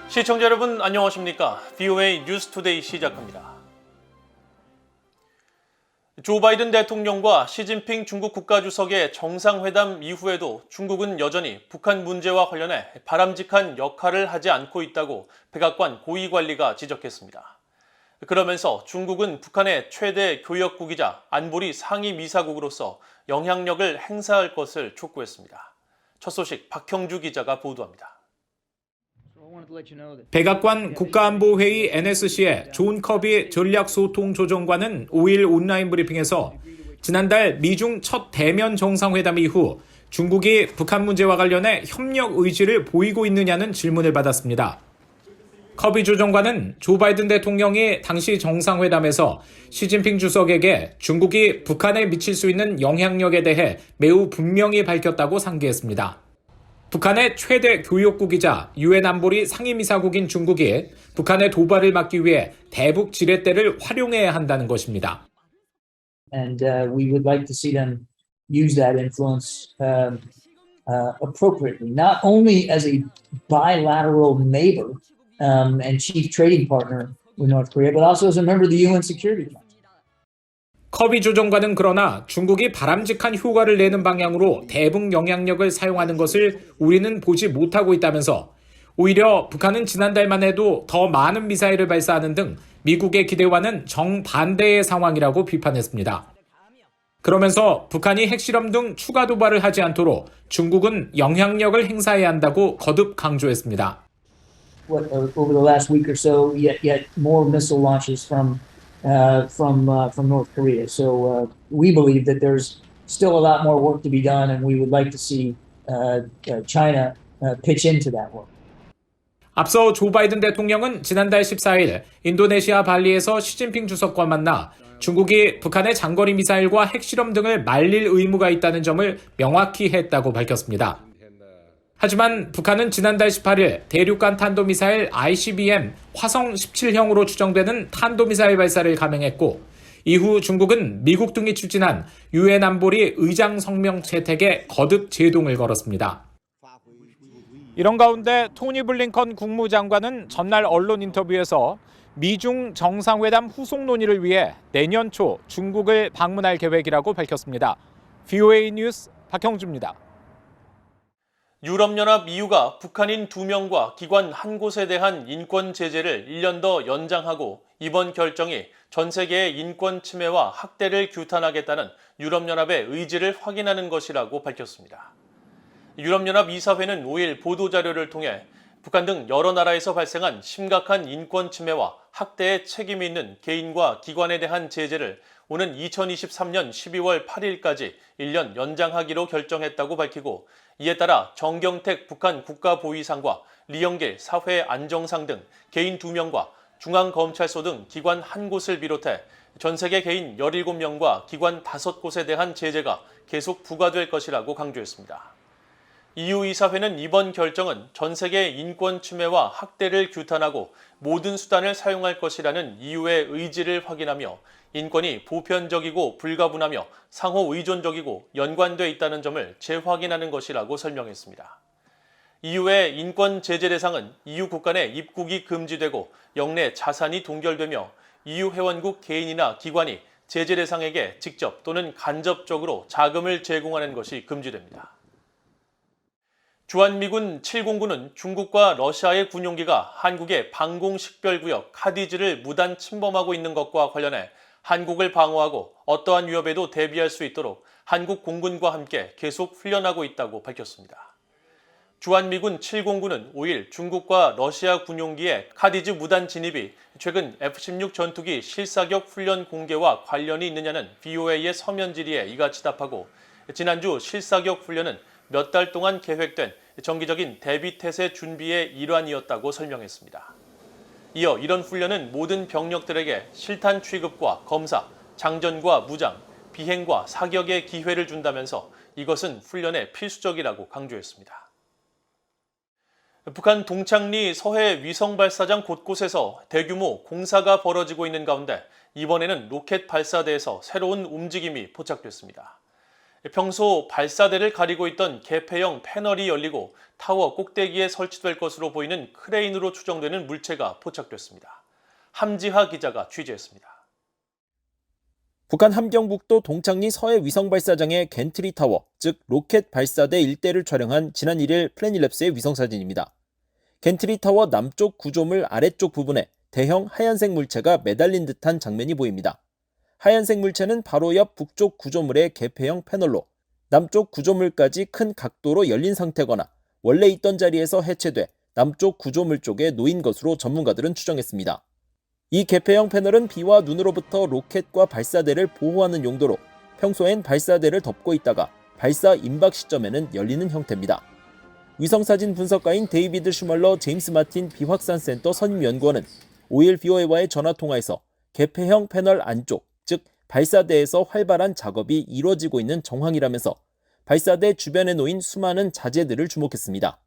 시청자 여러분 안녕하십니까? VOA 뉴스투데이 시작합니다. 조 바이든 대통령과 시진핑 중국 국가주석의 정상회담 이후에도 중국은 여전히 북한 문제와 관련해 바람직한 역할을 하지 않고 있다고 백악관 고위관리가 지적했습니다. 그러면서 중국은 북한의 최대 교역국이자 안보리 상임이사국으로서 영향력을 행사할 것을 촉구했습니다. 첫 소식 박형주 기자가 보도합니다. 백악관 국가안보회의 NSC의 존 커비 전략소통조정관은 5일 온라인 브리핑에서 지난달 미중 첫 대면 정상회담 이후 중국이 북한 문제와 관련해 협력 의지를 보이고 있느냐는 질문을 받았습니다. 커비 조정관은 조 바이든 대통령이 당시 정상회담에서 시진핑 주석에게 중국이 북한에 미칠 수 있는 영향력에 대해 매우 분명히 밝혔다고 상기했습니다. 북한의 최대 교역국이자 유엔 안보리 상임이사국인 중국이 북한의 도발을 막기 위해 대북 지렛대를 활용해야 한다는 것입니다. And we would like to see them use that influence appropriately, not only as a bilateral neighbor and chief trading partner with North Korea, but also as a member of the UN Security Council. 커비 조정관은 그러나 중국이 바람직한 효과를 내는 방향으로 대북 영향력을 사용하는 것을 우리는 보지 못하고 있다면서 오히려 북한은 지난달만 해도 더 많은 미사일을 발사하는 등 미국의 기대와는 정반대의 상황이라고 비판했습니다. 그러면서 북한이 핵실험 등 추가 도발을 하지 않도록 중국은 영향력을 행사해야 한다고 거듭 강조했습니다. Over the last week or so, yet more missile launches from North Korea. So we believe that there's still a lot more work to be done, and we would like to see China pitch into that work. 앞서 조 바이든 대통령은 지난달 14일 인도네시아 발리에서 시진핑 주석과 만나 중국이 북한의 장거리 미사일과 핵실험 등을 말릴 의무가 있다는 점을 명확히 했다고 밝혔습니다. 하지만 북한은 지난달 18일 대륙간 탄도미사일 ICBM 화성 17형으로 추정되는 탄도미사일 발사를 감행했고 이후 중국은 미국 등이 추진한 유엔 안보리 의장 성명 채택에 거듭 제동을 걸었습니다. 이런 가운데 토니 블링컨 국무장관은 전날 언론 인터뷰에서 미중 정상회담 후속 논의를 위해 내년 초 중국을 방문할 계획이라고 밝혔습니다. VOA 뉴스 박형주입니다. 유럽연합 EU가 북한인 2명과 기관 한 곳에 대한 인권 제재를 1년 더 연장하고 이번 결정이 전 세계의 인권 침해와 학대를 규탄하겠다는 유럽연합의 의지를 확인하는 것이라고 밝혔습니다. 유럽연합 이사회는 5일 보도자료를 통해 북한 등 여러 나라에서 발생한 심각한 인권 침해와 학대에 책임이 있는 개인과 기관에 대한 제재를 오는 2023년 12월 8일까지 1년 연장하기로 결정했다고 밝히고 이에 따라 정경택 북한 국가보위상과 리영길 사회안정상 등 개인 2명과 중앙검찰소 등 기관 한 곳을 비롯해 전 세계 개인 17명과 기관 5곳에 대한 제재가 계속 부과될 것이라고 강조했습니다. EU 이사회는 이번 결정은 전 세계 인권 침해와 학대를 규탄하고 모든 수단을 사용할 것이라는 EU의 의지를 확인하며 인권이 보편적이고 불가분하며 상호 의존적이고 연관돼 있다는 점을 재확인하는 것이라고 설명했습니다. EU의 인권 제재 대상은 EU 국가 내 입국이 금지되고 영내 자산이 동결되며 EU 회원국 개인이나 기관이 제재 대상에게 직접 또는 간접적으로 자금을 제공하는 것이 금지됩니다. 주한미군 7공군은 중국과 러시아의 군용기가 한국의 방공식별구역 카디즈를 무단 침범하고 있는 것과 관련해 한국을 방어하고 어떠한 위협에도 대비할 수 있도록 한국 공군과 함께 계속 훈련하고 있다고 밝혔습니다. 주한미군 7공군은 5일 중국과 러시아 군용기의 카디즈 무단 진입이 최근 F-16 전투기 실사격 훈련 공개와 관련이 있느냐는 VOA의 서면 질의에 이같이 답하고 지난주 실사격 훈련은 몇 달 동안 계획된 정기적인 대비태세 준비의 일환이었다고 설명했습니다. 이어 이런 훈련은 모든 병력들에게 실탄 취급과 검사, 장전과 무장, 비행과 사격의 기회를 준다면서 이것은 훈련에 필수적이라고 강조했습니다. 북한 동창리 서해 위성 발사장 곳곳에서 대규모 공사가 벌어지고 있는 가운데 이번에는 로켓 발사대에서 새로운 움직임이 포착됐습니다. 평소 발사대를 가리고 있던 개폐형 패널이 열리고 타워 꼭대기에 설치될 것으로 보이는 크레인으로 추정되는 물체가 포착됐습니다. 함지하 기자가 취재했습니다. 북한 함경북도 동창리 서해 위성발사장의 겐트리 타워, 즉 로켓 발사대 일대를 촬영한 지난 1일 플래닛랩스의 위성사진입니다. 겐트리 타워 남쪽 구조물 아래쪽 부분에 대형 하얀색 물체가 매달린 듯한 장면이 보입니다. 하얀색 물체는 바로 옆 북쪽 구조물의 개폐형 패널로 남쪽 구조물까지 큰 각도로 열린 상태거나 원래 있던 자리에서 해체돼 남쪽 구조물 쪽에 놓인 것으로 전문가들은 추정했습니다. 이 개폐형 패널은 비와 눈으로부터 로켓과 발사대를 보호하는 용도로 평소엔 발사대를 덮고 있다가 발사 임박 시점에는 열리는 형태입니다. 위성사진 분석가인 데이비드 슈멀러 제임스 마틴 비확산센터 선임연구원은 5일 BOA와의 전화통화에서 개폐형 패널 안쪽, 즉 발사대에서 활발한 작업이 이루어지고 있는 정황이라면서 발사대 주변에 놓인 수많은 자재들을 주목했습니다.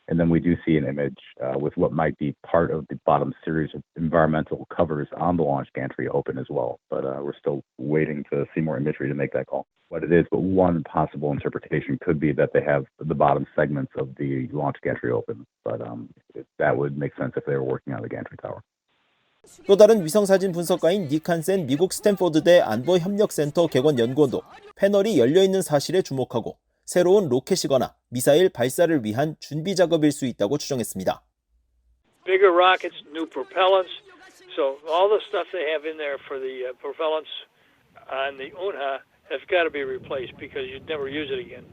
And then we do see an image with what might be part of the bottom series of environmental covers on the launch gantry open as well. But we're still waiting to see more imagery to make that call. What it is, but one possible interpretation could be that they have the bottom segments of the launch gantry open. But that would make sense if they were working on the gantry tower. 또 다른 위성사진 분석가인 닉 한센 미국 스탠포드대 안보협력센터 객원 연구원도 패널이 열려있는 사실에 주목하고 새로운 로켓이거나 미사일 발사를 위한 준비 작업일 수 있다고 추정했습니다. Bigger rockets, new propellants. So all the stuff they have in there for the propellants on the Unha has got to be replaced because you'd never use it again.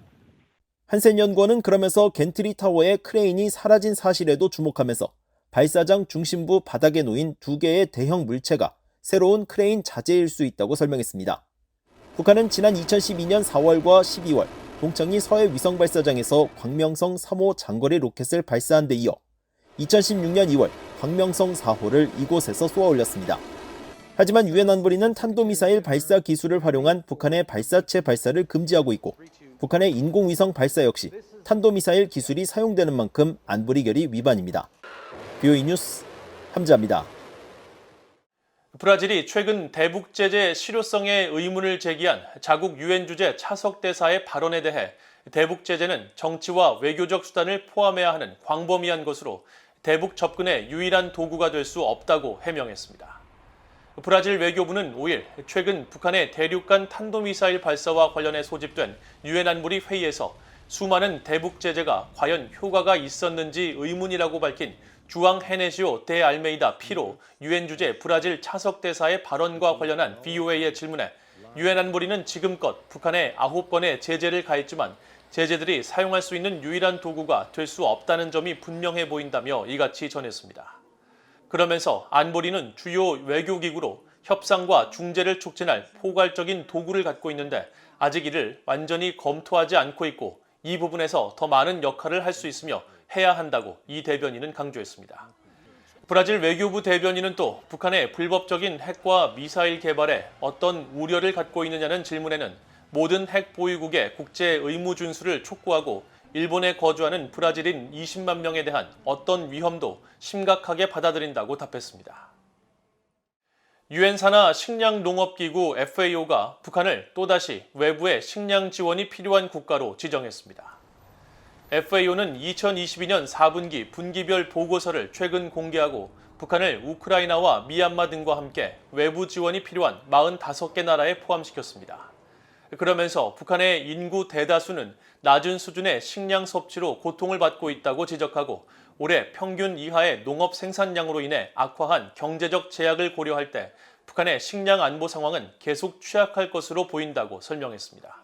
한센 연구원은 그러면서 겐트리 타워의 크레인이 사라진 사실에도 주목하면서 발사장 중심부 바닥에 놓인 2개의 대형 물체가 새로운 크레인 자재일 수 있다고 설명했습니다. 북한은 지난 2012년 4월과 12월 동창리 서해 위성발사장에서 광명성 3호 장거리 로켓을 발사한 데 이어 2016년 2월 광명성 4호를 이곳에서 쏘아 올렸습니다. 하지만 유엔 안보리는 탄도미사일 발사 기술을 활용한 북한의 발사체 발사를 금지하고 있고 북한의 인공위성 발사 역시 탄도미사일 기술이 사용되는 만큼 안보리 결의 위반입니다. BOE 뉴스 함지하입니다. 브라질이 최근 대북 제재 실효성에 의문을 제기한 자국 유엔 주재 차석 대사의 발언에 대해 대북 제재는 정치와 외교적 수단을 포함해야 하는 광범위한 것으로 대북 접근의 유일한 도구가 될 수 없다고 해명했습니다. 브라질 외교부는 5일 최근 북한의 대륙간 탄도미사일 발사와 관련해 소집된 유엔 안보리 회의에서 수많은 대북 제재가 과연 효과가 있었는지 의문이라고 밝힌 주앙 헤네시오 데 알메이다 피로 유엔 주재 브라질 차석 대사의 발언과 관련한 BOA의 질문에 유엔 안보리는 지금껏 북한에 9번의 제재를 가했지만 제재들이 사용할 수 있는 유일한 도구가 될 수 없다는 점이 분명해 보인다며 이같이 전했습니다. 그러면서 안보리는 주요 외교기구로 협상과 중재를 촉진할 포괄적인 도구를 갖고 있는데 아직 이를 완전히 검토하지 않고 있고 이 부분에서 더 많은 역할을 할 수 있으며 해야 한다고 이 대변인은 강조했습니다. 브라질 외교부 대변인은 또 북한의 불법적인 핵과 미사일 개발에 어떤 우려를 갖고 있느냐는 질문에는 모든 핵 보유국의 국제 의무 준수를 촉구하고 일본에 거주하는 브라질인 20만 명에 대한 어떤 위험도 심각하게 받아들인다고 답했습니다. 유엔 산하 식량농업기구 FAO가 북한을 또다시 외부의 식량 지원이 필요한 국가로 지정했습니다. FAO는 2022년 4분기 분기별 보고서를 최근 공개하고 북한을 우크라이나와 미얀마 등과 함께 외부 지원이 필요한 45개 나라에 포함시켰습니다. 그러면서 북한의 인구 대다수는 낮은 수준의 식량 섭취로 고통을 받고 있다고 지적하고 올해 평균 이하의 농업 생산량으로 인해 악화한 경제적 제약을 고려할 때 북한의 식량 안보 상황은 계속 취약할 것으로 보인다고 설명했습니다.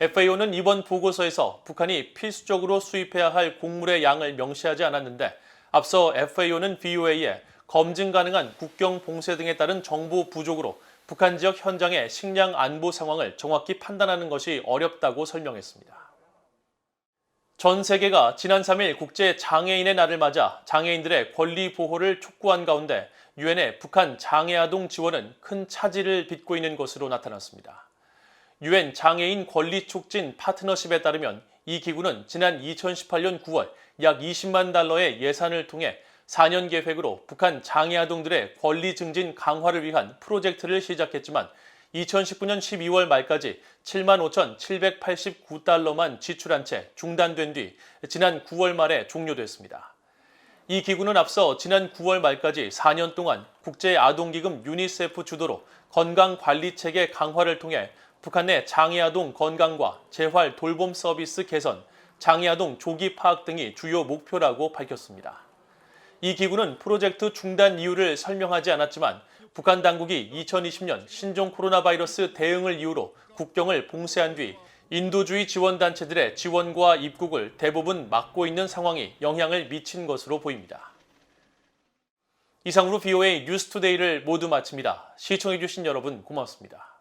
FAO는 이번 보고서에서 북한이 필수적으로 수입해야 할 곡물의 양을 명시하지 않았는데 앞서 FAO는 BOA에 검증 가능한 국경 봉쇄 등에 따른 정보 부족으로 북한 지역 현장의 식량 안보 상황을 정확히 판단하는 것이 어렵다고 설명했습니다. 전 세계가 지난 3일 국제 장애인의 날을 맞아 장애인들의 권리 보호를 촉구한 가운데 유엔의 북한 장애 아동 지원은 큰 차질을 빚고 있는 것으로 나타났습니다. 유엔 장애인 권리 촉진 파트너십에 따르면 이 기구는 지난 2018년 9월 약 20만 달러의 예산을 통해 4년 계획으로 북한 장애 아동들의 권리 증진 강화를 위한 프로젝트를 시작했지만 2019년 12월 말까지 75,789달러만 지출한 채 중단된 뒤 지난 9월 말에 종료됐습니다. 이 기구는 앞서 지난 9월 말까지 4년 동안 국제아동기금 유니세프 주도로 건강관리체계 강화를 통해 북한 내 장애아동 건강과 재활 돌봄 서비스 개선, 장애아동 조기 파악 등이 주요 목표라고 밝혔습니다. 이 기구는 프로젝트 중단 이유를 설명하지 않았지만 북한 당국이 2020년 신종 코로나 바이러스 대응을 이유로 국경을 봉쇄한 뒤 인도주의 지원단체들의 지원과 입국을 대부분 막고 있는 상황이 영향을 미친 것으로 보입니다. 이상으로 VOA 뉴스투데이를 모두 마칩니다. 시청해주신 여러분 고맙습니다.